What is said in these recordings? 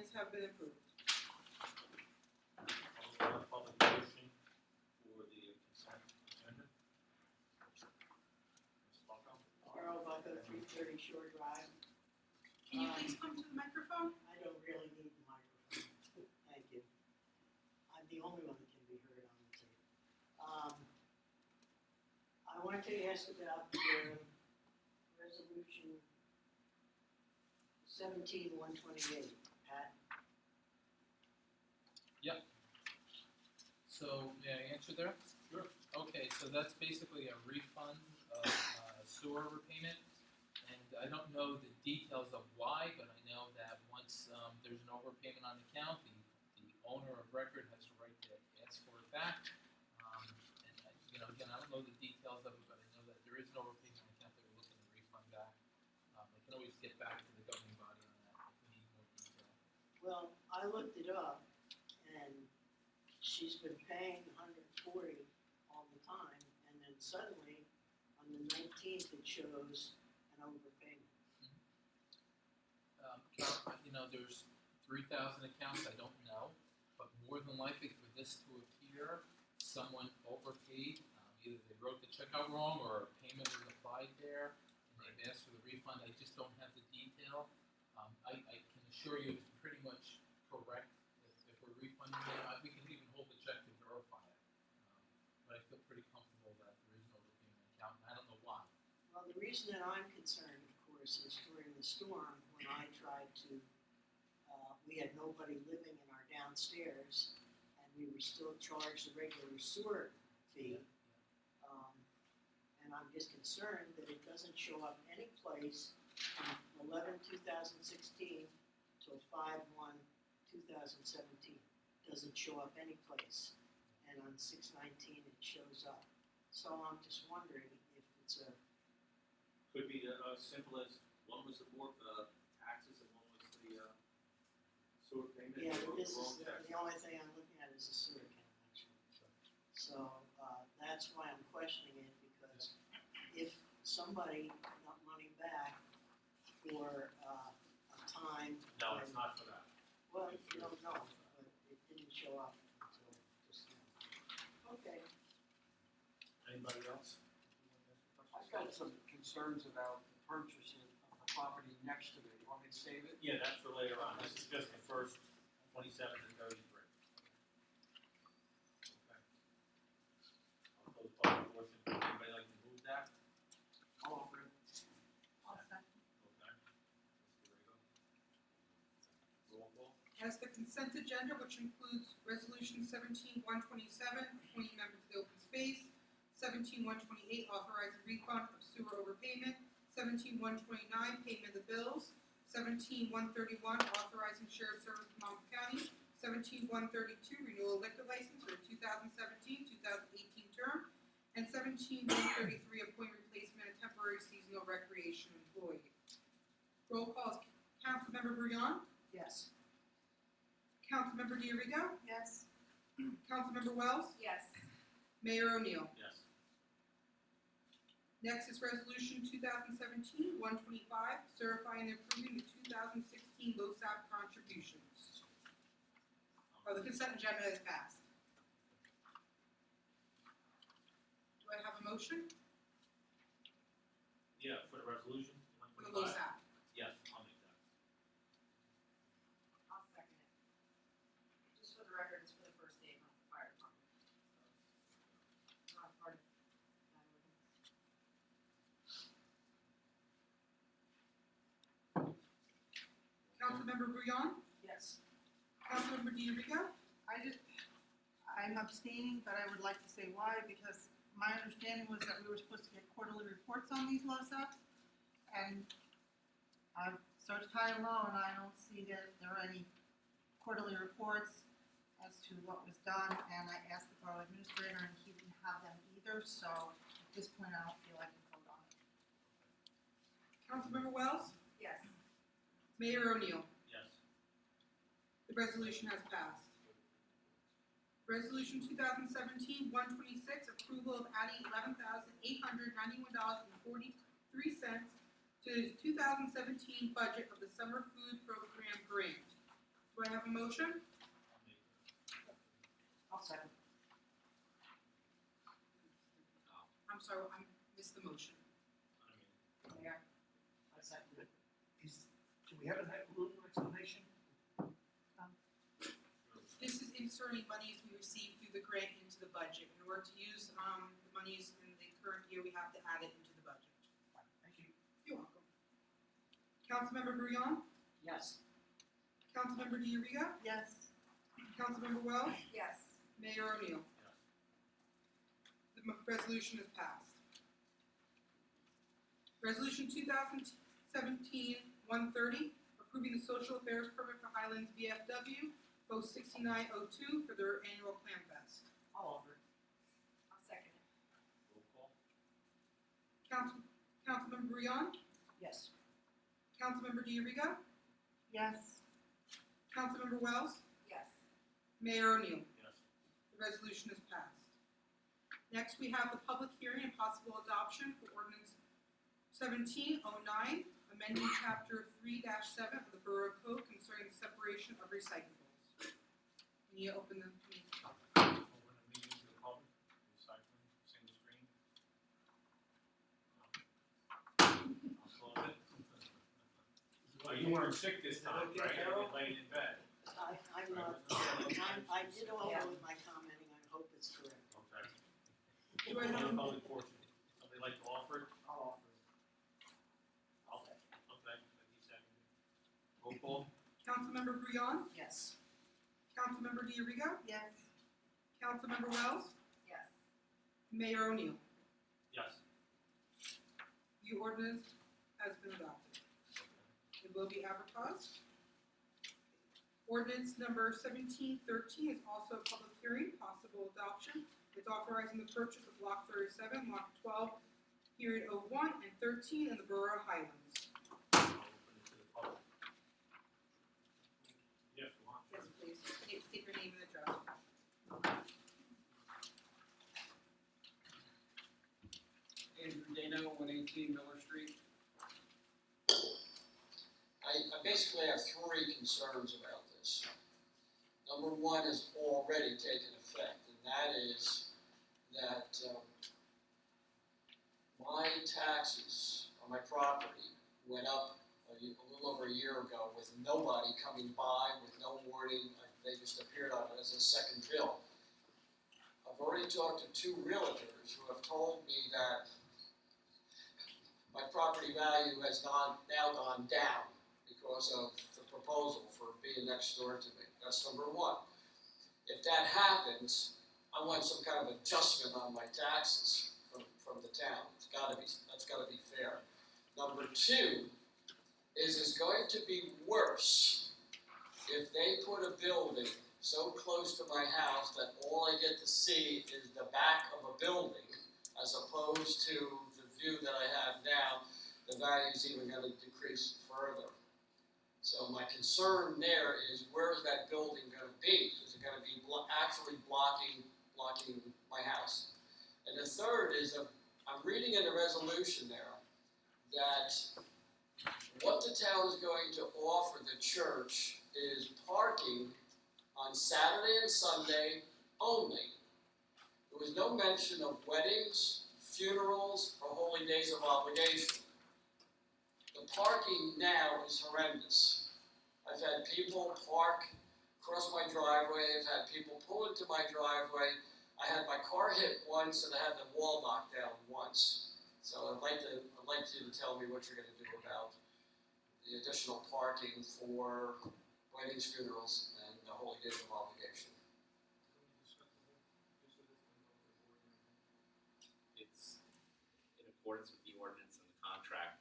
payments have been approved. Public motion for the consent agenda. Ms. Bucko? Carl Bucko, 330 Shore Drive. Can you please come to the microphone? I don't really need the microphone. Thank you. I'm the only one that can be heard on the tape. I wanted to ask about the resolution 17-128, Pat. So, may I answer there? Sure. Okay, so that's basically a refund of sewer overpayment, and I don't know the details of why, but I know that once there's an overpayment on the account, the owner of record has the right to ask for it back. And again, I don't know the details of it, but I know that there is an overpayment on the account that we're looking to refund back. I can always get back to the governing body on that if we need more detail. Well, I looked it up, and she's been paying $140 all the time, and then suddenly, on the 19th, it shows an overpayment. There's 3,000 accounts, I don't know, but more than likely for this to appear, someone overpaid. Either they wrote the check out wrong or a payment was applied there, and they've asked for the refund. I just don't have the detail. I can assure you it's pretty much correct if we're refunding them. We can even hold the check to verify it. But I feel pretty comfortable that there is no overpayment account, and I don't know why. Well, the reason that I'm concerned, of course, is during the storm, when I tried to, we had nobody living in our downstairs, and we were still charged the regular sewer fee. And I'm just concerned that it doesn't show up any place from 11/2016 till 5/1/2017. Doesn't show up any place, and on 6/19 it shows up. So I'm just wondering if it's a Could be as simple as one was the board taxes and one was the sewer payment. Yeah, or but this wrong is, tax. the only thing I'm looking at is the sewer account, actually. So, that's why I'm questioning it, because if somebody got money back for, a time. No, when- it's not for that. Well, you don't know, but it didn't show up until just now. Okay. Anybody else? I've got some concerns about the purchase of the property next to it. You want me to save it? Yeah, that's for later on. This is just the first 27 and 33. Okay. I'll close public portion. Would anybody like to move that? I'll offer it. Okay. Mr. Rego. Roll call. As the consent agenda, which includes Resolution 17-127, appointing members of the open space, 17-128, authorizing refund of sewer overpayment, 17-129, payment of the bills, 17-131, authorizing shared service to Monmouth County, 17-132, renewal liquor license for the 2017-2018 term, and 17-133, appoint replacement of temporary seasonal recreation employee. Roll call is Councilmember Brouillon, Yes. Councilmember D'Arrigo, Yes. Councilmember Wells, Yes. Mayor O'Neill. Yes. Next is Resolution 2017-125, certifying and approving the 2016 LoSAP contributions. The consent agenda is passed. Do I have a motion? Yeah, for the resolution. For the 125? LoSAP. Yes, I'll make that. I'll second it. Just for the record, it's for the first aid, not the fire department. So, not part of that ordinance. Councilmember Brouillon, Yes. Councilmember D'Arrigo, I'm abstaining, but I would like to say why, because my understanding was that we were supposed to get quarterly reports on these LoSAPs, and I've searched high and low, and I don't see that there are any quarterly reports as to what was done, and I asked the borough administrator, and he didn't have them either, so at this point, I don't feel I can vote on it. Councilmember Wells, Yes. Mayor O'Neill. Yes. The resolution has passed. Resolution 2017-126, approval of adding $11,891.43 to the 2017 budget of the Summer Food Program Grant. Do have a motion? I'll second. I'm sorry, I missed the motion. Mayor, I second it. Do we have a little explanation? This is inserting monies we received through the grant into the budget. In order to use, the monies in the current year, we have to add it into the budget. Thank you. You're welcome. Councilmember Brouillon, Yes. Councilmember Diariga, Yes. Councilmember Wells, Yes. Mayor O'Neill. The resolution is passed. Resolution 2017-130, approving the social affairs permit for Highlands VFW, post 6902 for their annual clam fest. I'll offer. I'll second it. Roll call. Councilmember Brouillon, Yes. Councilmember Diariga, Yes. Councilmember Wells, Yes. Mayor O'Neill. Yes. The resolution is passed. Next, we have the public hearing and possible adoption for ordinance 1709, amending chapter 3-7 of the Borough Code concerning the separation of recyclables. Can you open the meeting? Open the meeting to the public, recycling, single screen. I'll close it. Well, you weren't sick this time, right? You were laying in bed. I'm not, I did all with my commenting, I hope it's correct. Okay. Do I have a Public portion. Somebody like to offer it? I'll offer. Okay. He seconded. Roll call. Councilmember Brouillon, Yes. Councilmember Diariga, Yes. Councilmember Wells, Yes. Mayor O'Neill. Yes. The ordinance has been adopted. It will be advertised. Ordinance number 1713 is also a public hearing, possible adoption. It's authorizing the purchase of block 37, lot 12, period 01 and 13 in the Borough of Highlands. I'll open it to the public. Yes, go on. Yes, please. State your name and address. Andrew Dano, 118 Miller Street. I basically have three concerns about this. Number one has already taken effect, and that is that my taxes on my property went up a little over a year ago with nobody coming by, with no warning. They just appeared on it as a second bill. I've already talked to two realtors who have told me that my property value has now gone down because of the proposal for being next door to me. That's number one. If that happens, I want some kind of adjustment on my taxes from the town. That's gotta be fair. Number two is it's going to be worse if they put a building so close to my house that all I get to see is the back of a building as opposed to the view that I have now. The value's even gonna decrease further. So my concern there is, where is that building gonna be? Is it gonna be actually blocking my house? And the third is, I'm reading in the resolution there that what the town is going to offer the church is parking on Saturday and Sunday only. There was no mention of weddings, funerals, or holy days of obligation. The parking now is horrendous. I've had people park across my driveway, I've had people pull into my driveway. I had my car hit once and I had the wall knocked down once. So I'd like you to tell me what you're gonna do about the additional parking for weddings, funerals, and the holy days of obligation. It's in accordance with the ordinance and the contract.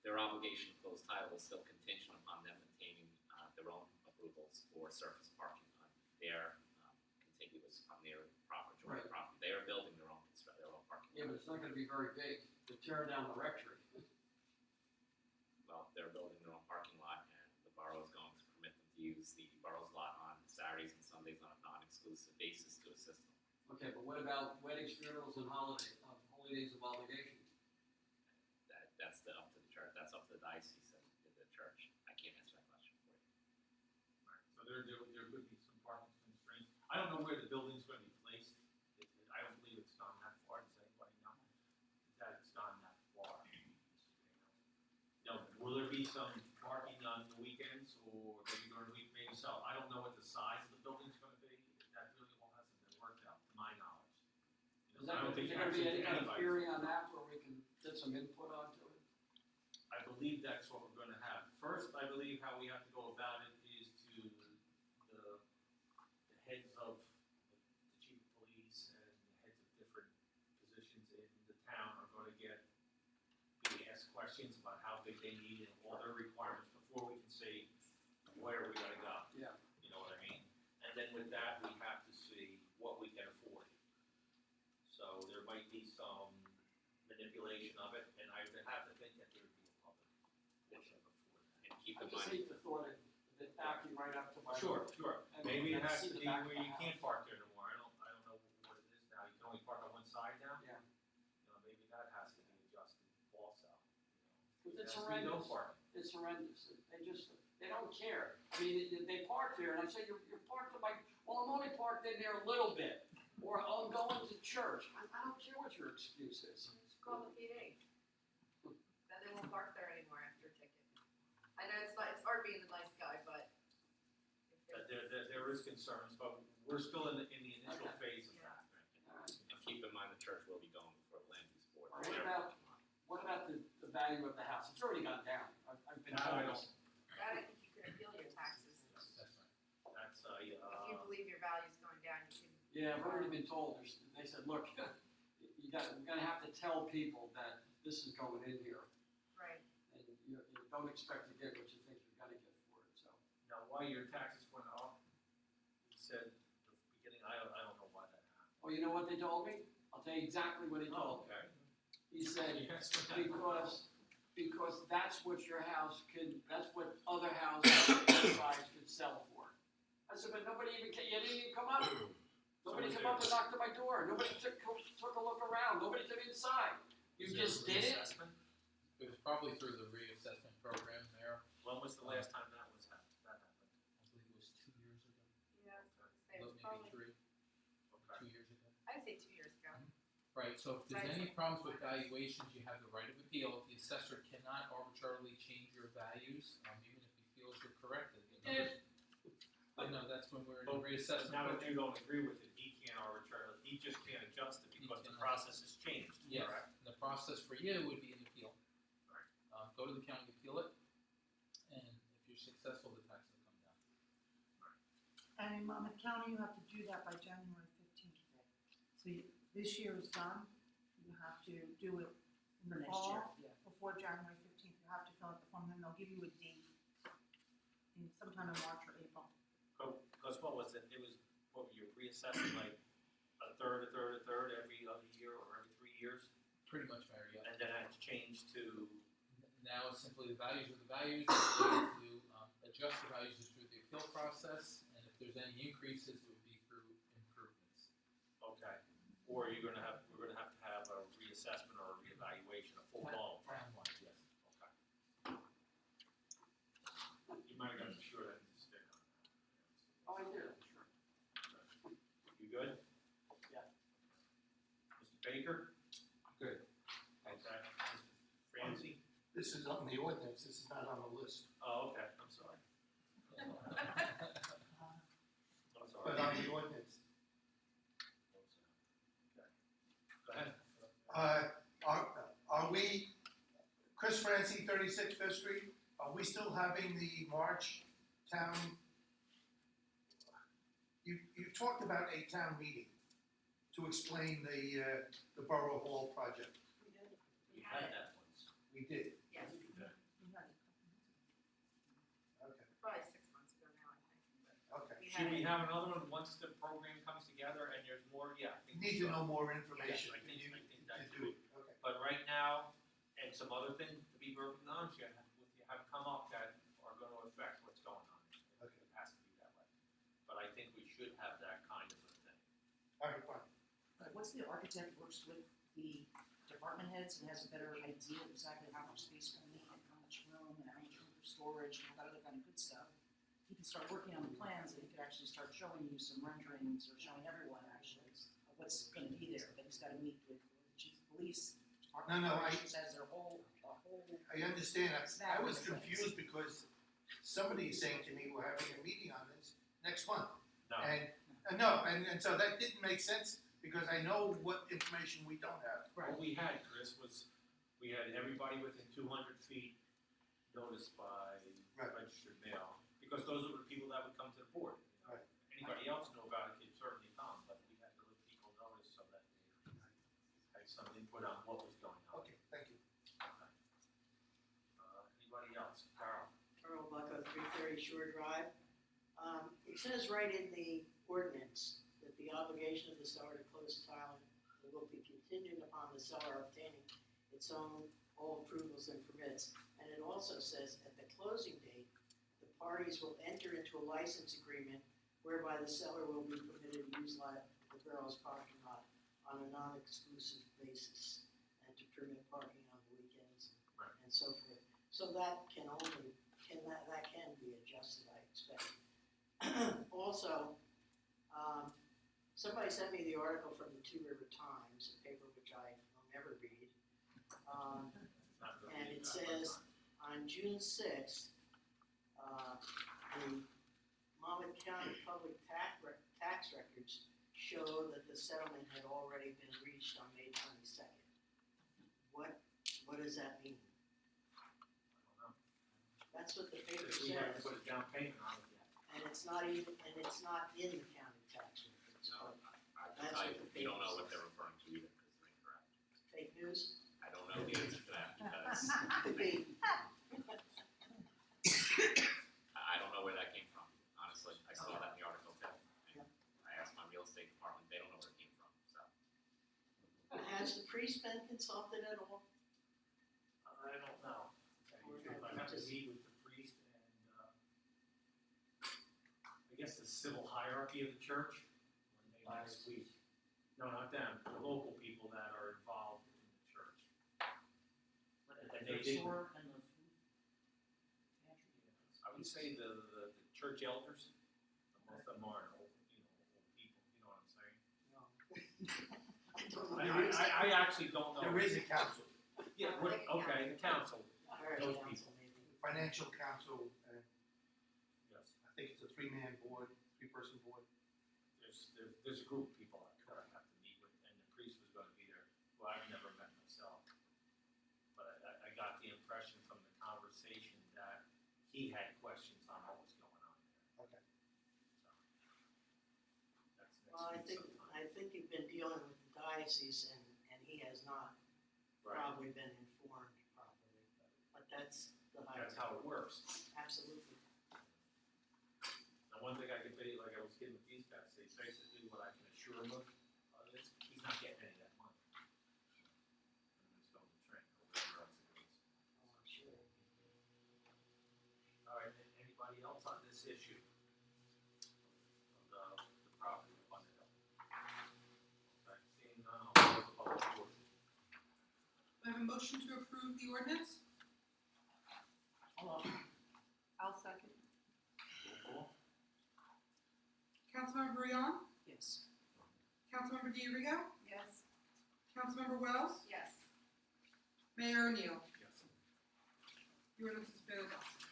Their obligation to close title is still contingent upon them obtaining their own approvals for surface parking on their contiguous, on their property, joint Right. property. They are building their own parking Yeah, but lot. it's not gonna be very big. To tear down the rectory. Well, they're building their own parking lot, and the borough is going to permit them to use the borough's lot on Saturdays and Sundays on a non-exclusive basis to assist them. Okay, but what about weddings, funerals, and holy days of obligation? That's up to the church. That's up to the diocese and the church. I can't answer that question. there could be some parking constraints. I don't know where the building's gonna be placed. I don't believe it's gone that far. Does anybody know that it's gone that far? Now, will there be some parking on the weekends or maybe during the week, maybe so? I don't know what the size of the building's gonna be. That really all hasn't been worked out, to my knowledge. Is I don't think there gonna be any kind of anybody's- theory on that where we can get some input onto it? I believe that's what we're gonna have. First, I believe how we have to go about it is to the heads of the chief of police and the heads of different positions in the town are gonna be asked questions about how big they need and all their requirements before we can say, where we gotta go. Yeah. You know what I mean? And then with that, we have to see what we can afford. So there might be some manipulation of it, and I would have to think that there would be a public portion before that. And keep I in just mind, hate the thought of it backing right up to my. Sure. And Maybe it then has see to the be back of where the you house. can't park there anymore. I don't know what it is now. You can only park on one side now. Yeah. You know, maybe that has to be adjusted also. Cause There it's has to be no horrendous. parking. It's horrendous. They don't care. I mean, they park there and I say, you're parked, I'm like, well, I'm only parked in there a little bit. Or I'm going to church. I don't care what your excuse is. Just call the PD. Then they won't park there anymore after a ticket. I know it's hard being the nice guy, but. if there's- There is concerns, but we're still in the initial phase of that. Alright. and keep in mind the church will be going before the land use board. What about the value of the house? It's already gone down. I've been That I told don't, this. That I think you can appeal your taxes. That's right. that's, If you believe your value's going down, you can. Yeah, I've already been told. They said, look, we're gonna have to tell people that this is going in here. Right. And you don't expect to get what you think you're gonna get for it, so. now why your taxes went up, he said, at the beginning, I don't know why that happened. Oh, you know what they told me? I'll tell you exactly what he told me. Okay. He said, Yes. because that's what your house that's what other houses this size could sell for. I said, but nobody you didn't even come up. Nobody was came there- up and knocked on my door. Nobody took a look around. Nobody took inside. You Was there just did it? reassessment? It was probably through the reassessment program there. When was the last time that happened? I believe it was 2 years ago, Yeah, I was gonna say, no, it's maybe probably, 3, Okay. 2 years ago. I'd say 2 years ago. Right, so if there's Right. any problems with valuations, you have the right of appeal. The assessor cannot arbitrarily change your values, even if he feels you're correct. The numbers- But no, that's when we're in the But reassessment now that program. you don't agree with it, he can't arbitrarily, he just can't adjust it He because the cannot. process has changed, Yes, correct? and the process for you would be an appeal. Right. Go to the county, appeal it, and if you're successful, the tax will come down. And in Monmouth County, you have to do that by January 15th. So this year is done, you have to do it in For the next year, fall, yeah. before January 15th. You have to fill out the form, then they'll give you a date in sometime in March or April. Because what was it, what were you reassessing like a third every other year or every 3 years? Pretty much, Mayor, yeah. And then it's changed to, Now it's simply the values are the values, the way to adjust the values is through the appeal process, and if there's any increases, it would be through improvements. okay, or we're gonna have to have a reassessment or a reevaluation, a full blown. Townwide, yes. Okay. You might have got the short end of the stick on that. Oh, I did, sure. You good? Yeah. Mr. Baker? Good. Okay. Mr. Francie? This is on the ordinance, this is not on the list, Oh, okay, I'm sorry. I'm but sorry. on the ordinance. Okay. Go ahead. Are we, Chris Francie, 36 Fifth Street, are we still having the March town? You talked about a town meeting to explain the Borough Hall project. We had that once. We did, Yes, You had it a couple months ago. okay, probably 6 months ago now, I think. okay. Should we have another one once the program comes together and there's more? Yeah. I You think need so. to know more Yes, information. I think You- that's to do good. it. Okay. But right now, and some other things to be working on, you have come up that are gonna affect what's going on. Okay. It has to be that way. But I think we should have that kind of a thing. All right, fine. Once the architect works with the department heads and has a better idea of exactly how much space we'll need and how much room and how much room for storage and all that other kind of good stuff, he could start working on the plans, and he could actually start showing you some renderings, or showing everyone actually what's gonna be there, but he's gotta meet with the chief of police, department No, of I- operations, has their whole, I understand, I was confused because somebody is saying to me, we're having a meeting on this next month. No, And so that didn't make sense, because I know what information we don't have. what we had, Chris, was, we had everybody within 200 feet noticed by Right. registered mail, because those are the people that would come to the board. You know? Right. Anybody else know about it could certainly come, but we had to let people notice so that they had some input on what was going on. Okay, thank you. Anybody else? Carol? Earl Bucko, 330 Shore Drive. It says right in the ordinance that the obligation of the seller to close tile will be contingent upon the seller obtaining its own all approvals and permits. And it also says at the closing date, the parties will enter into a license agreement whereby the seller will be permitted to use the borough's parking lot on a non-exclusive basis and to permit parking on the weekends and so forth. So that can be adjusted, I expect. Also, somebody sent me the article from the Two River Times, a paper which I will never read. And it says, on June 6th, the Monmouth County public tax records show that the settlement had already been reached on May 22nd. What does that mean? That's what the paper We haven't says, put a down payment on it yet. and it's not in the county tax records. No, I can That's tell what you, the we don't know paper what they're referring to either, because they're incorrect. Fake news? I don't know the answer to that, because Could be. I don't know where that came from, honestly. I saw that in the article too. And I asked my real estate department, they don't know where it came from, so. Has the priest been consulted at all? I don't know. I have to meet with the priest and, I guess the civil hierarchy of the church, next week. No, not them, the local people that are involved in the church. And they did, store and the food pantry. I would say the church elders, most of them are old people, you know what I'm saying? No. I don't know. I actually don't know. There is a council, Yeah, okay, the council, those Council, maybe. financial council, yes. I think it's a three-person board. There's a group of people that I have to meet with, and the priest was gonna be there, who I've never met myself. But I got the impression from the conversation that he had questions on what was going on there. Okay. So, that's Well, next week sometime. I think you've been dealing with the diocese and he has not Right, probably been informed properly, but that's the high. that's how it works. Absolutely. Now, one thing I can tell you, like I was getting with these guys, they basically, what I can assure him of is, he's not getting any of that money. And it's going to Trent, or wherever else it goes. Oh, I'm sure. All right, anybody else on this issue? Of the property up on the hill? Okay, seeing none, I'll close the public portion. Do I have a motion to approve the ordinance? I'll second. Roll call. Councilmember Rion? Yes. Councilmember Diarigo? Yes. Councilmember Wells? Yes. Mayor O'Neill? Yes. The ordinance has been adopted.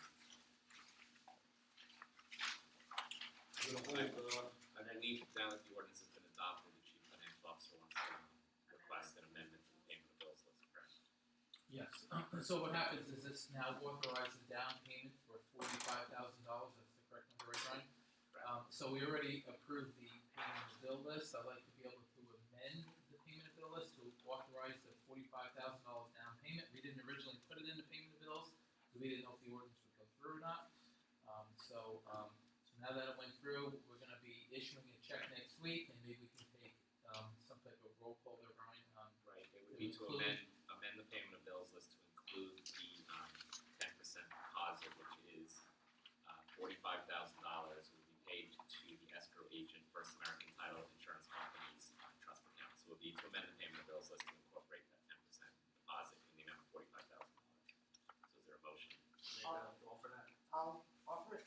I'm gonna hold, I believe now that the ordinance has been adopted, the chief financial officer wants to request an amendment to the payment of bills list, correct? Yes, so what happens is this now authorizes a down payment for $45,000, that's the correct number, right, Brian? So we already approved the payment of the bill list. I'd like to be able to amend the payment of bill list to authorize the $45,000 down payment. We didn't originally put it in the payment of bills, because we didn't know if the ordinance would go through or not. So now that it went through, we're gonna be issuing a check next week, and maybe we can take some type of roll call there, Brian. Right, it would be to amend the payment of bills list to include the 10% deposit, which is $45,000, will be paid to the escrow agent, First American Title Insurance Company's trust account. So it would be to amend the payment of bills list to incorporate that 10% deposit in the amount of $45,000. So is there a motion? offer that. I'll offer it.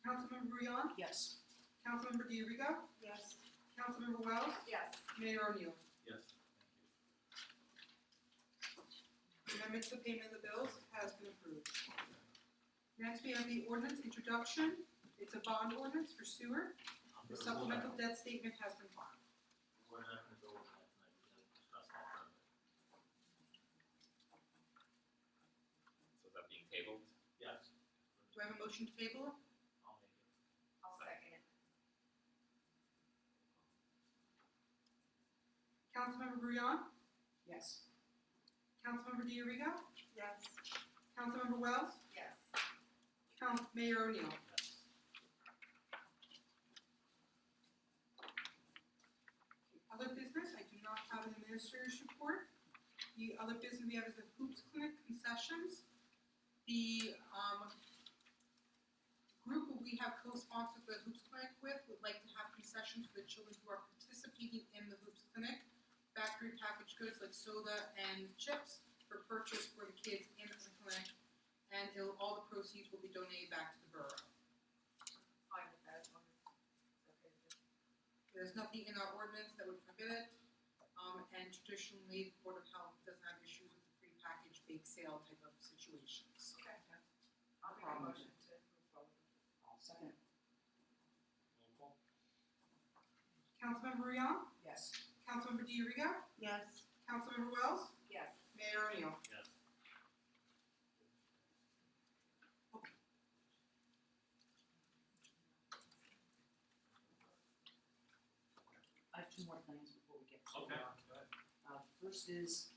Councilmember Brouillon, Yes. Councilmember Diarigo, Yes. Councilmember Wells, Yes. Mayor O'Neill. Yes. Amendment to the payment of the bills has been approved. Next, we have the ordinance introduction. It's a bond ordinance for sewer. The supplemental debt statement has been filed. We're not gonna go over that tonight, we're gonna discuss that further. So is that being tabled? Yes. Do I have a motion to table it? I'll make it. I'll second it. Councilmember Brouillon, Yes. Councilmember Diarigo, Yes. Councilmember Wells, Yes. Mayor O'Neill. Yes. Other business, I do not have an administrator's report. The other business we have is the Hoops Clinic concessions. The, group who we have co-sponsored the Hoops Clinic with would like to have concessions for the children who are participating in the Hoops Clinic. Factory packaged goods like soda and chips for purchase for the kids in the clinic, and all the proceeds will be donated back to the borough. Fine with that, as long as it's okay with you. There's nothing in our ordinance that would forbid it, and traditionally, the Board of Health doesn't have issues with the prepackaged bake sale type of situations. Okay. I'll make a motion to move forward. I'll second. Roll call? Councilmember Brouillon, Yes. Councilmember Diarigo, Yes. Councilmember Wells, Yes. Mayor O'Neill. Yes. I have two more things before we get to. Okay, go ahead. First is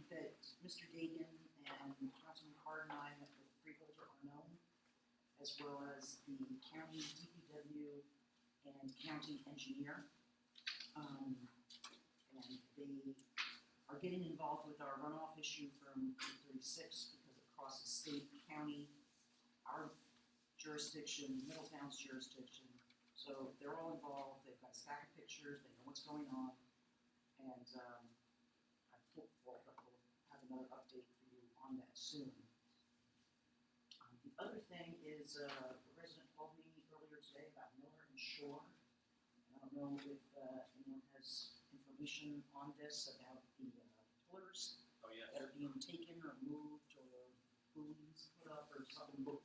that Mr. Dagan and Councilman Carter and I met with Freeholder Arnone, as well as the county DPW and county engineer. And they are getting involved with our runoff issue from 36 because it crosses state, county, our jurisdiction, Middletown's jurisdiction. So they're all involved, they've got a stack of pictures, they know what's going on. And I'm hopeful that we'll have another update for you on that soon. The other thing is, a resident called me earlier today about Miller and Shore. And I don't know if anyone has information on this about the pillars Oh, yes. that are being taken or moved or buoys put up or something. The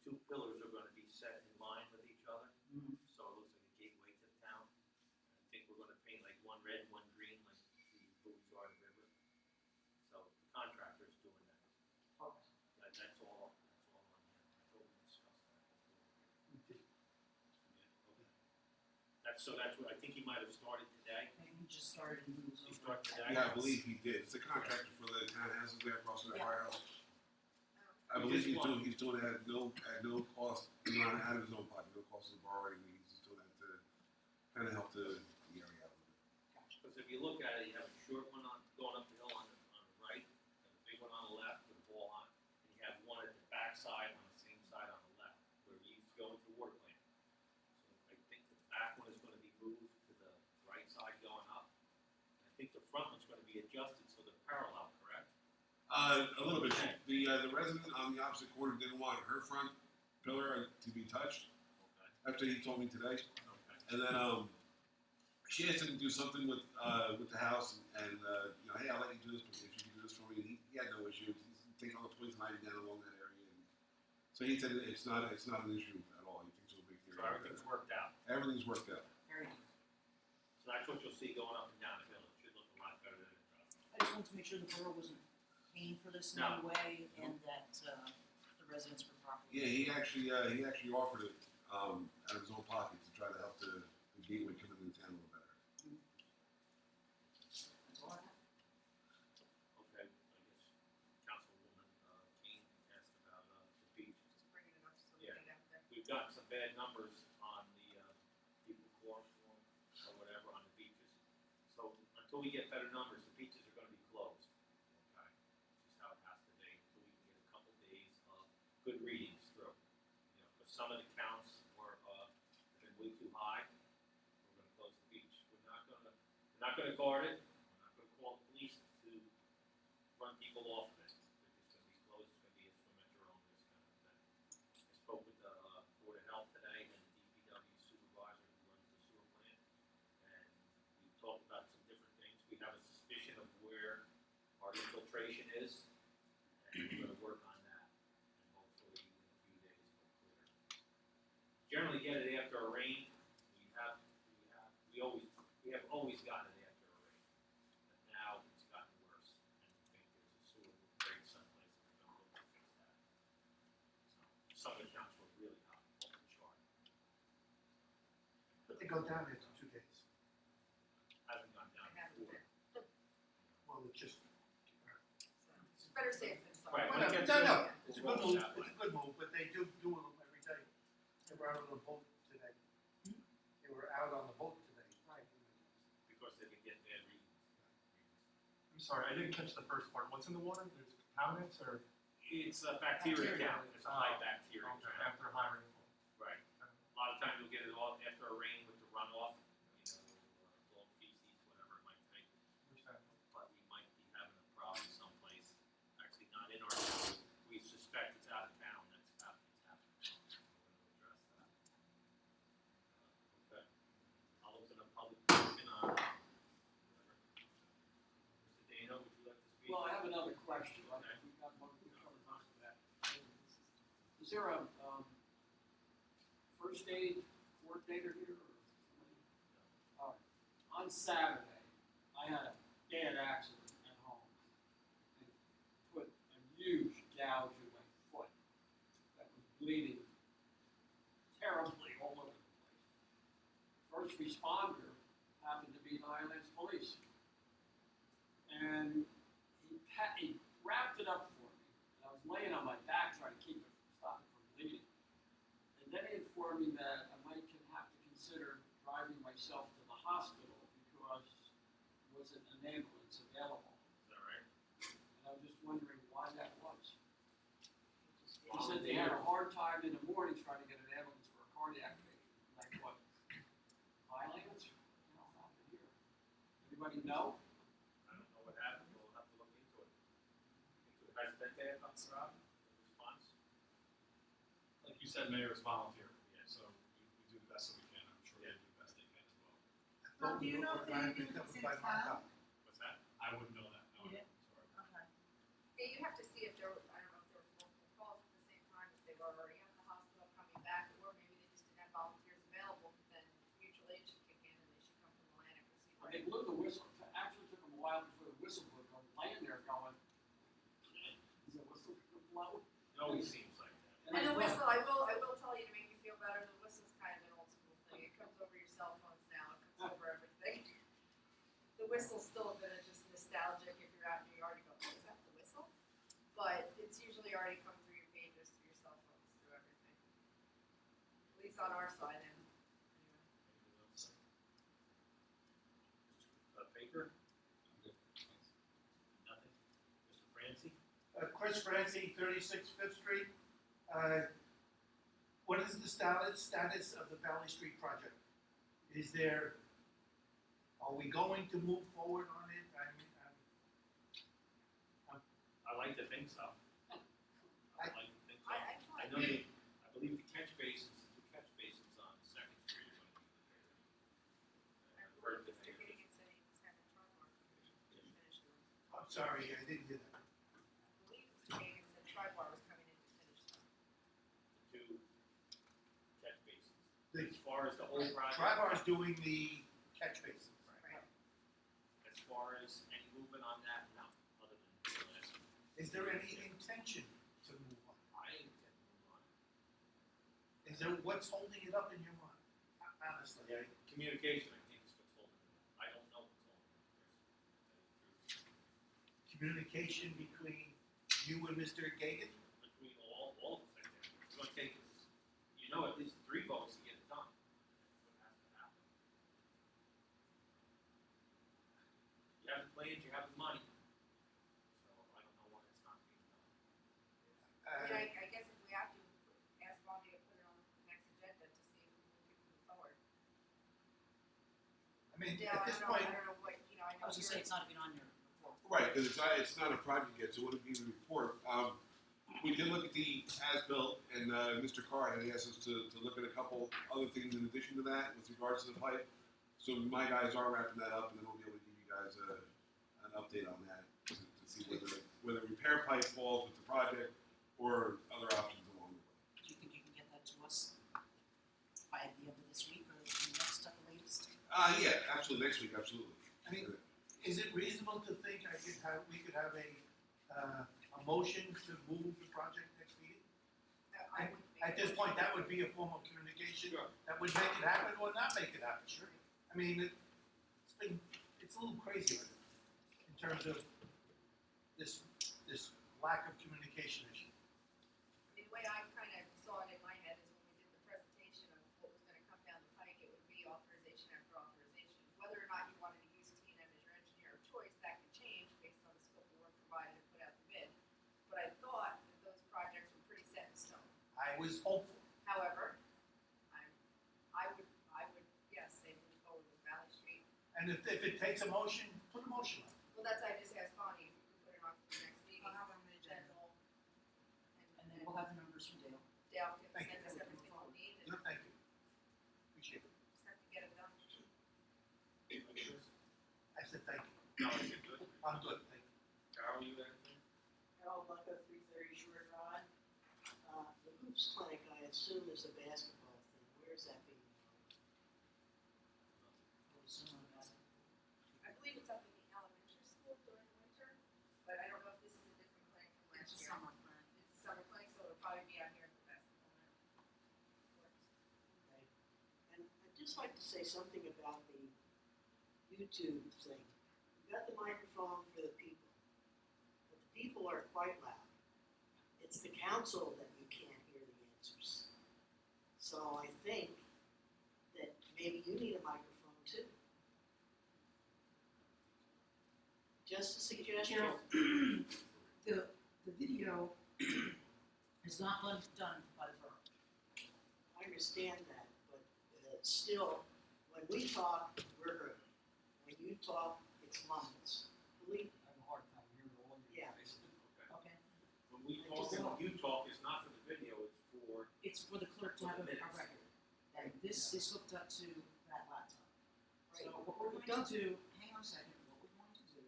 two pillars are gonna be set in line with each other, Mhm. so it looks like a gateway to the town. I think we're gonna paint like one red and one green, like the buoys are in the river. So the contractor's doing that. Okay. That's all on him. I thought we discussed that before. Yeah, okay. That's what, I think he might have started today. Maybe he just started and he was. He started today? Yeah, I believe he did. It's a contractor for the townhouses there across from the Yeah. firehouse. I We believe just he's doing it at no cost, out of his own pocket, no cost of borrowing. He's just doing that to kind of help the area out a little bit. Because if you look at it, you have a short one going up the hill on the right, and a big one on the left with a ball on, and you have one at the back side on the same side on the left, where you used to go into the water plant. So I think the back one is gonna be moved to the right side going up. I think the front one's gonna be adjusted so they're parallel, correct? A little bit. The resident on the opposite corner didn't want her front pillar to be touched. Okay. That's what he told me today. Okay. And then she asked him to do something with the house, and hey, I'll let you do this, but if you can do this for me, and he had no issue. He's taking all the poison ivy down along that area, and so he said it's not an issue at all. He thinks it'll be So everything's worked out. Everything's worked out. Very good. So that's what you'll see going up and down the hill. It should look a lot better than it does. I just wanted to make sure the borough wasn't paying for this in any way and that the residents were properly. Yeah, he actually offered it out of his own pocket to try to help the gateway come into town a little better. That's all I have. Okay, I guess Councilwoman Kane asked about the beach. Just bring it up so we Yeah. get out there. We've gotten some bad numbers on the people chloroform or whatever on the beaches. So until we get better numbers, the beaches are gonna be closed. Okay, this is how it has to be, until we can get a couple days of good readings through. Because some of the counts were have been way too high. We're gonna close the beach. We're not gonna guard it. We're not gonna call the police to run people off of it. It's gonna be closed. It's gonna be a swim at your own risk kind of thing. I spoke can't go down there for 2 days. Hasn't gone down I haven't before. been, Well, it's just, so, better safe than sorry. Right, whatever, get no, to no, it. it's a We'll good roll move, that way. it's a good move, but they do them every day. They were out on the boat today. They were out on the boat today. Because they can get bad reasons. I'm sorry, I didn't catch the first part. What's in the water? There's contaminants or? It's a bacteria Bacteria. count, it's a high bacteria Okay, count. after high rainfall. Right. A lot of times you'll get it all after a rain with the runoff, long feces, whatever it might take. Understandable. But we might be having a problem someplace, actually not in our town. We suspect it's out of town, it's happening. We're gonna address that. Okay. I'll open up public portion on whatever. Mr. Dano, would you like to speak? Well, I have another question. Okay. We've got one, we've covered most of that. Is there a, first aid coordinator here or somebody? All right. On Saturday, I had a bad accident at home. And put a huge gouge in my foot that was bleeding terribly all over the place. First responder happened to be the Highlands Police. And he wrapped it up for me. And I was laying on my back trying to keep it from stopping from bleeding. And then he informed me that I might have to consider driving myself to the hospital because there wasn't an ambulance available. Is that right? And I was just wondering why that was. He said they had a hard time in the morning trying to get an ambulance for a cardiac patient. Like what? Highlands? You know, happened here. Anybody know? I don't know what happened, we'll have to look into it. Has that day up, Rob, response? Like you said, Mayor, is volunteer. Yeah. So we do the best that we can. I'm sure they do the best they can as well. Well, do you know if the ambulance is in town? What's that? I wouldn't know that. No, You I'm sorry. Okay. Yeah, you have to see if there were, I don't know if there were multiple calls at the same time, if they were already at the hospital coming back, or maybe they just didn't have volunteers available, but then mutual aid should kick in and they should come from Atlantic or see Well, where. they blew the whistle. It actually took them a while before the whistle blew. I'm laying there going, is the whistle gonna blow? It always seems like that. And the whistle, I will tell you to make you feel better, the whistle's kind of an old school thing, it comes over your cell phones now, it comes over everything. The whistle's still a bit of just nostalgic if you're out in your yard, you go, oh, is that the whistle? But it's usually already come through your pages, through your cell phones, through everything. At least on our side, and anyway. Anything else? Baker? Nothing? Mr. Francie? Chris Francie, 36 Fifth Street. What is the status of the Valley Street project? Are we going to move forward on it? I like to think so. I like to think so. I I know I believe the catch basins on Second Street are going to be repaired. Heard that Mr. they- Gideon said he was having Tri-Mart finish them. I'm sorry, I didn't hear that. I believe Mr. Gideon said Tri-Mart was coming in to finish them. the two catch basins. The As far as the whole project. Tribar's doing the catch basins. Right. As far as any movement on that, no, other than the last one. Is there any intention to move on? I intend to move on. What's holding it up in your mind? Honestly. Communication, I think, is what's holding it up. I don't know what's holding it up, Chris. Communication between you and Mr. Gagan? Between all of us, I think. It's gonna take us, at least 3 votes to get it done. That's what has to happen. You have the plans, you have the money. So I don't know why it's not being done. I guess if we have to, ask Bobby to put it on the next agenda to see if we can move forward. I mean, Yeah, at this point, I don't know what, I I know was gonna say, it's not even on your report. Right, because it's not a project yet, so it wouldn't be in the report. We did look at the as-built, and Mr. Carr had asked us to look at a couple other things in addition to that with regards to the pipe. So my guys are wrapping that up, and then we'll be able to give you guys an update on that to see whether repair pipe falls with the project or other options along the way. Do you think you can get that to us by the end of this week or next at the latest? Yeah, absolutely, next week, absolutely. I mean, is it reasonable to think we could have a motion to move the project next meeting? I would At this point, that would be a form of communication that would make it happen or not make it happen. Sure. I mean, it's a little crazy right now in terms of this lack of communication issue. I mean, the way I kind of saw it in my head is when we did the presentation of what was gonna come down the pike, it would be authorization after authorization. Whether or not you wanted to use T&M as your engineer of choice, that could change based on the scope of work provided and put out the bid. But I thought that those projects were pretty set in stone. I was hopeful. However, I would, yes, say move forward with Valley Street. And if it takes a motion, put a motion on it. Well, that's, I just asked Bonnie if we could put it on for the next meeting. I'll have it on the Then agenda. we'll, And then we'll have the numbers from Dale. Dale can Thank send you. us everything we'll need and No, thank you. Appreciate it. just have to get it done. I said thank you. No, is it good? I'm good, thank you. Carol, you got anything? Carol Blanco, 330 Shore Drive. The Hoops Clinic, I assume is a basketball thing. Where is that being held? We'll assume on the basketball. I believe it's up in the elementary school during the winter, but I don't know if this is a different clinic from last It's a year. summer plan. It's a summer clinic, so it'll probably be out here at the basketball net. Okay. And I'd just like to say something about the YouTube thing. You got the microphone for the people, but the people are quite loud. It's the council that you can't hear the answers. So I think that maybe you need a microphone too. Just a suggestion. Carol, the video is not done by the borough. I understand that, but still, when we talk, we're heard. When you talk, it's mumbles. Believe, I have a hard time hearing all of you Yeah. guys. Okay. When we talk, when you talk, it's not for the video, it's for. It's for the clerk to have a Minutes. record. And this is hooked up to that laptop. So Right. what we're going to do, hang on a second, what we're going to do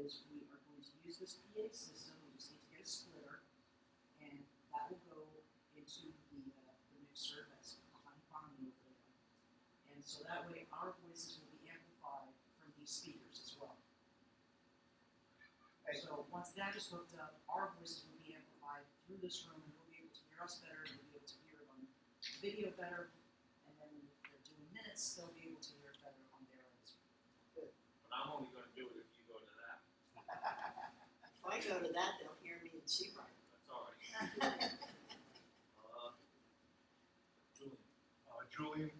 is we are going to use this PA system, we just need to get a splitter, and that will go into the mixer that's behind Bonnie over there. And so that way our voices will be amplified from these speakers as well. So once that is hooked up, our voices will be amplified through this room, and they'll be able to hear us better, they'll be able to hear it on the video better, and then when they're doing minutes, they'll be able to hear it better on their end as well. But I'm only gonna do it if you go to that, if I go to that, they'll hear me in Seabright. that's all right. Julian. Julian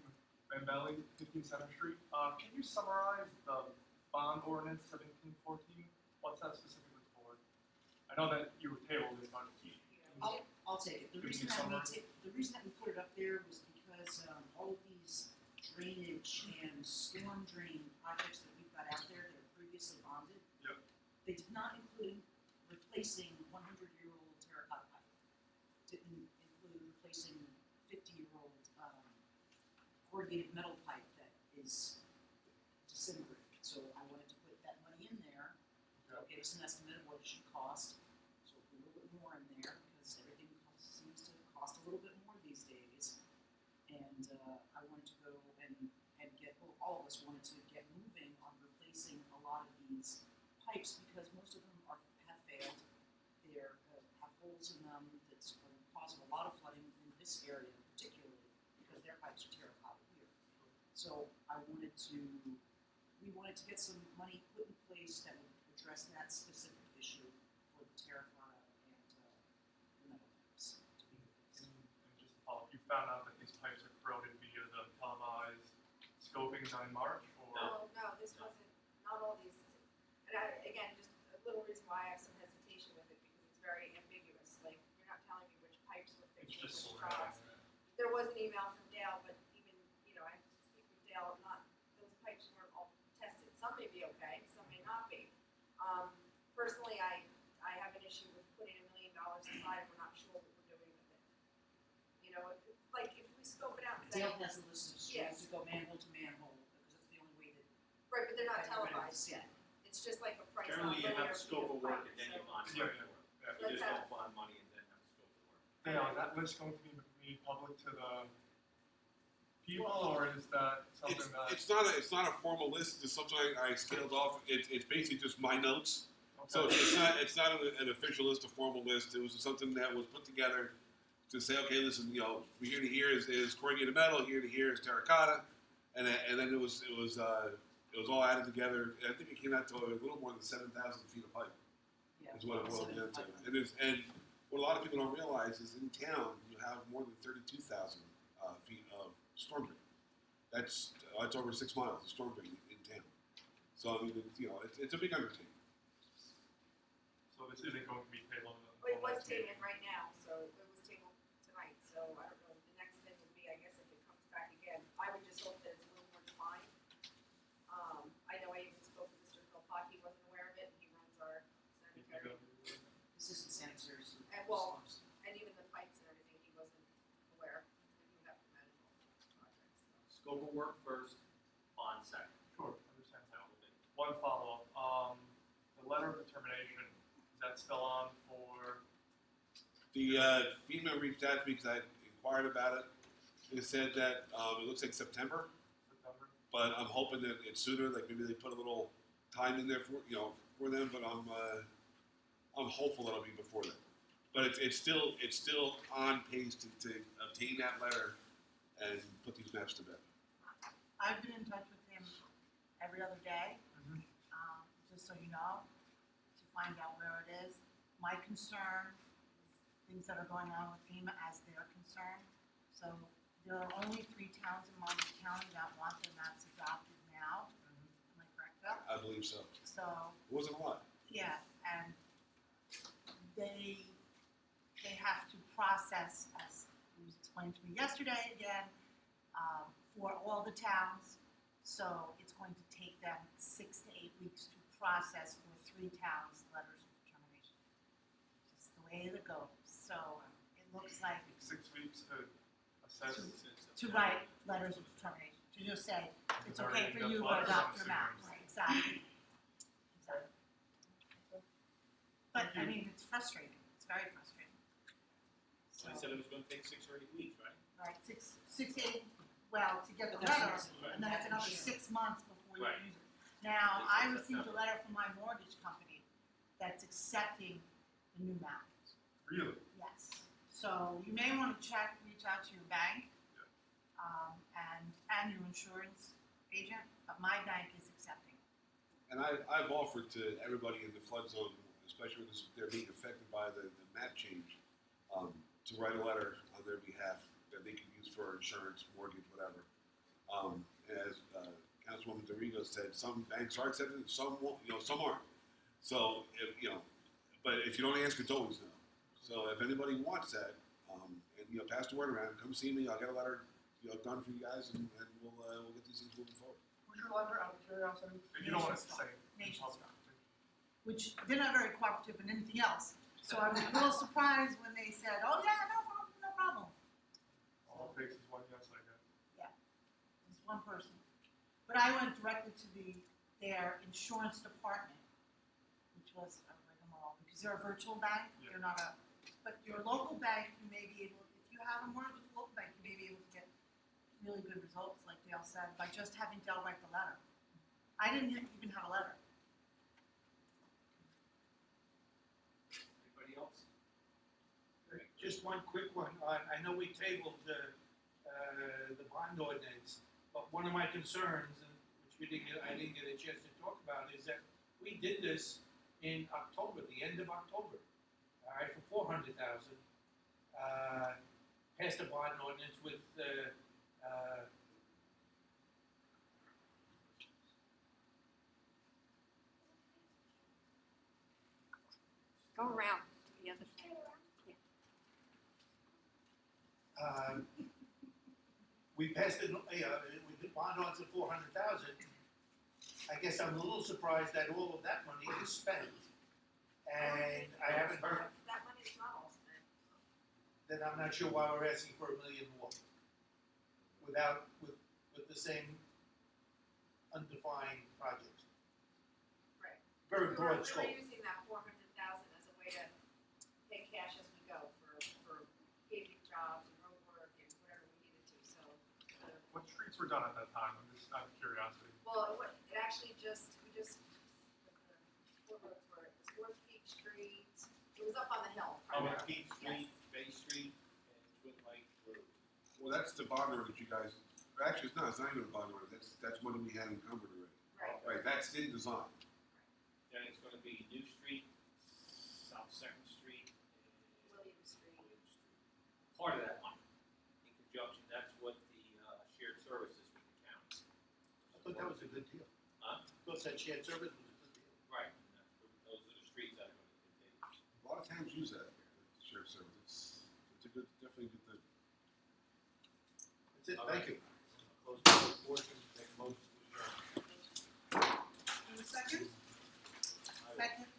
Van Valley, 15 Center Street. Can you summarize the bond ordinance 1714? What's that specifically for? I know that you tabled it, but I'll take it. The Give me reason a that summary. we put it up there was because, all of these drainage and storm drain projects that we've got out there that are previously bonded. Yep. They did not include replacing 100-year-old terracotta pipe. Didn't include replacing 50-year-old, corrugated metal pipe that is disintegrated. So I wanted to put that money in there. It'll give us an estimate of what it should cost. So a little bit more in there because everything seems to cost a little bit more these days. And I wanted to go and get, well, all of us wanted to get moving on replacing a lot of these pipes because most of them have failed. They're have holes in them that's causing a lot of flooding in this area particularly because their pipes are terracotta here. So we wanted to get some money put in place that would address that specific issue for the terracotta and the metal pipes to be replaced. and just to follow up, you found out that these pipes are corroded via the televised scoping in March, or? No, this wasn't, not all these, and again, just a little reason why I have some hesitation with it, because it's very ambiguous, like, you're not telling me which pipes were It's fixed, just which sort of. jobs. There was an email from Dale, but even, I speak with Dale, those pipes weren't all tested, some may be okay, some may not be. Personally, I have an issue with putting $1 million aside, we're not sure what we're doing with it. Like, if we scope it out and say, Dale has a list of Yes. streets to go manhole to manhole because that's the only way that. right, but they're not everybody televised can see yet, it's just like a price on Generally, you linear have a scope of feet work pipe, and then you so- bond Yeah, money yeah, for it. yeah. You just don't bond money and then have a scope of work. Dale, is that list going to be made public to the people, or is that something that? It's not a formal list. It's something I scaled off. It's basically just my notes. So Okay. it's not an official list, a formal list. It was something that was put together to say, okay, listen, you know, from here to here is corrugated metal, here to here is terracotta, and then it was all added together. And I think it came out to a little more than 7,000 feet of pipe. Yeah. Is what it boiled down to. 7,500. And what a lot of people don't realize is in town you have more than 32,000 feet of storm drain. That's over 6 miles of storm drain in town. So I mean, it's a big undertaking. So this isn't going to be tabled. Well, it was tabled right now, so it was tabled tonight, so I don't know, the next thing would be, I guess, if it comes back again, I would just hope that it's a little more defined. I know I even spoke with Mr. Philpott, he wasn't aware of it, and he runs our sanitary, Assistant sanitary. and well, and even the pipes and everything, he wasn't aware, and he would have to manage all the projects, so. Scope of work first, bond second. Sure, understand that. One follow-up, the letter of determination, is that still on for, The FEMA reached out to me because I inquired about it. They said that it looks like September, September? but I'm hoping that it's sooner. Like maybe they put a little time in there for them. But I'm hopeful it'll be before then. But it's still on pace to obtain that letter and put these maps to bed. I've been in touch with him every other day, just so you know, to find out where it is. My concern is things that are going on with FEMA as their concern. So there are only 3 towns in Monmouth County that want their maps adopted now. Am I correct, Bill? I believe so. So, It wasn't a lot. yeah, and they have to process, as it was explained to me yesterday again, for all the towns. So it's going to take them 6 to 8 weeks to process for 3 towns letters of determination. Just the way it goes. So it looks like 6 weeks to assess? to write letters of determination, to just say, it's okay for you to Already adopt got your map. letters. Right, exactly. But, I Thank you. mean, it's frustrating, it's very frustrating. So they said it was gonna take 6 or 8 weeks, right? Right, 6, 8, well, to get the But that's letter, what- and then it's another Sure. 6 months before you Right. use it. Now, I It's received a September. letter from my mortgage company that's accepting the new map. Really? Yes. So you may want to reach out to your bank, and your insurance agent, but my bank is accepting. And I've offered to everybody in the flood zone, especially when they're being affected by the map change, to write a letter on their behalf that they can use for insurance, mortgage, whatever. As Councilwoman DeRigo said, some banks are accepting it, some won't, some aren't. So, but if you don't ask, it's always no. So if anybody wants that, and pass the word around, come see me. I'll get a letter, done for you guys, and we'll get these things moving forward. Who's your lender, out of curiosity? You don't want us to say. Nation Star. Which they're not very cooperative in anything else. So I was a little surprised when they said, "Oh yeah, no problem." All it takes is one yes, I guess. It's one person. But I went directly to their insurance department, which was a rigmarole, because they're a virtual bank. Yeah. They're not but your local bank, you may be able, if you have a mortgage with a local bank, you may be able to get really good results, like Dale said, by just having Dale write the letter. I didn't even have a letter. Anybody else? Just one quick one. I know we tabled the bond ordinance, but one of my concerns, and which I didn't get a chance to talk about, is that we did this in October, the end of October, all right, for $400,000. Passed a bond ordinance with Go around to the other side. we passed it, we did bond ordinance of $400,000. I guess I'm a little surprised that all of that money is spent, and I haven't heard. That money's not all spent. Then I'm not sure why we're asking for $1 million more, with the same undefined project. Right. Very We broad were scope. using that 400,000 as a way to pay cash as we go for paving jobs and road work and whatever we needed to, so. What streets were done at that time? I'm just out of curiosity. Well, it actually what roads were it? It was North Peach Street, it was up on the hill. Oh, primarily. Peach Street, Yes. Bay Street, Well, that's the bond order that you guys, actually, it's not even a bond order, that's money we had encumbered already. Right. Right, that's in design. Then it's gonna be New Street, South Second Street, and William Street. William Street. Part of that money, in conjunction, that's what the, shared services with the county. I thought that was a good deal. Huh? I thought that shared service was a good deal. Right, and those are the streets that are gonna be paved. A lot of towns use that, the sheriff's service, it's a good, definitely a good thing. That's it, All thank right. you. Close the portion, make a motion to adjourn. And a second? I will. Second.